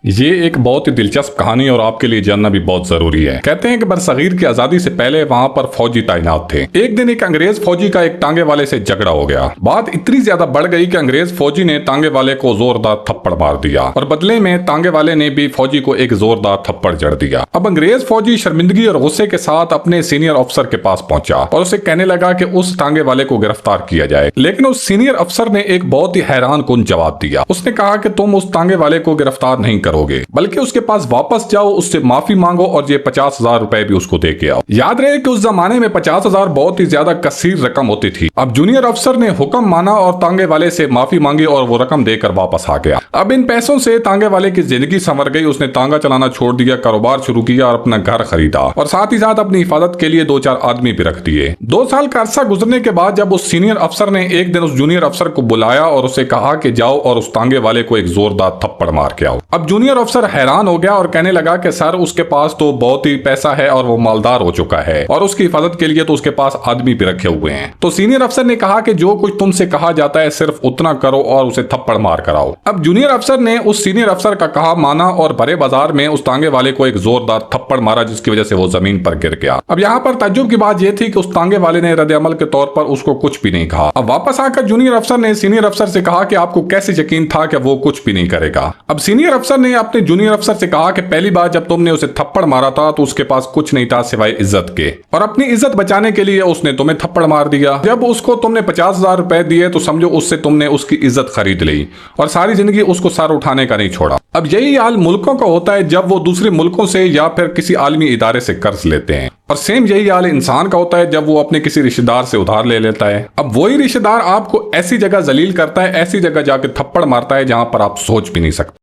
ये एक बहुत ही दिलचस्प कहानी और आपके लिए जानना भी बहुत जरूरी है। कहते हैं कि बरसगीर की आजादी से पहले वहाँ पर फौजी तैनात थे। एक दिन एक अंग्रेज फौजी का एक टांगे वाले से झगड़ा हो गया। बात इतनी ज्यादा बढ़ गई कि अंग्रेज फौजी ने टांगे वाले को जोरदार थप्पड़ मार दिया और बदले में टांगे वाले ने भी फौजी को एक जोरदार थप्पड़ जड़ दिया। अब अंग्रेज फौजी शर्मिंदगी और गुस्से के साथ अपने सीनियर अफसर के पास पहुंचा और उसे कहने लगा कि उस टांगे वाले को गिरफ्तार किया जाए। लेकिन उस सीनियर अफसर ने एक बहुत ही हैरान कुन जवाब दिया। उसने कहा कि तुम उस टांगे वाले को गिरफ्तार नहीं करोगे, बल्कि उसके पास वापस जाओ, उससे माफी मांगो और ये 50,000 रुपए भी उसको दे के आओ। याद रहे कि उस जमाने में 50,000 बहुत ही ज्यादा कसीर रकम होती थी। अब जूनियर अफसर ने हुक्म माना और टांगे वाले से माफी मांगी और वो रकम देकर वापस आ गया। अब इन पैसों से टांगे वाले की जिंदगी संवर गई। उसने टांगा चलाना छोड़ दिया, कारोबार शुरू किया और अपना घर खरीदा और साथ ही साथ अपनी हिफाजत के लिए 2-4 आदमी भी रख दिए। 2 साल का अरसा गुजरने के बाद जब उस सीनियर अफसर ने एक दिन उस जूनियर अफसर को बुलाया और उसे कहा कि जाओ और उस टांगे वाले को एक जोरदार थप्पड़ मार के आओ। अब जूनियर अफसर हैरान हो गया और कहने लगा कि सर, उसके पास तो बहुत ही पैसा है और वो मालदार हो चुका है और उसकी हिफाजत के लिए तो उसके पास आदमी भी रखे हुए हैं। तो सीनियर अफसर ने कहा कि जो कुछ तुमसे कहा जाता है सिर्फ उतना करो और उसे थप्पड़ मार कर आओ। अब जूनियर अफसर ने उस सीनियर अफसर का कहा माना और बड़े बाजार में उस टांगे वाले को एक जोरदार थप्पड़ मारा, जिसकी वजह से वो जमीन पर गिर गया। अब यहाँ पर ताज्जुब की बात यह थी कि उस टांगे वाले ने रद्द अमल के तौर पर उसको कुछ भी नहीं कहा। अब वापस आकर जूनियर अफसर ने सीनियर अफसर से कहा कि आपको कैसे यकीन था कि वो कुछ भी नहीं करेगा। अब सीनियर अफसर ने अपने जूनियर अफसर से कहा कि पहली बार जब तुमने उसे थप्पड़ मारा था तो उसके पास कुछ नहीं था सिवाय इज्जत के, और अपनी इज्जत बचाने के लिए उसने तुम्हें थप्पड़ मार दिया। जब उसको तुमने 50,000 रुपए दिए तो समझो उससे तुमने उसकी इज्जत खरीद ली और सारी जिंदगी उसको सर उठाने का नहीं छोड़ा। अब यही हाल मुल्कों का होता है जब वो दूसरे मुल्कों से या फिर किसी आलमी इदारे से कर्ज लेते हैं, और सेम यही हाल इंसान का होता है जब वो अपने किसी रिश्तेदार से उधार ले लेता है। अब वही रिश्तेदार आपको ऐसी जगह जलील करता है, ऐसी जगह जाके थप्पड़ मारता है जहां पर आप सोच भी नहीं सकते।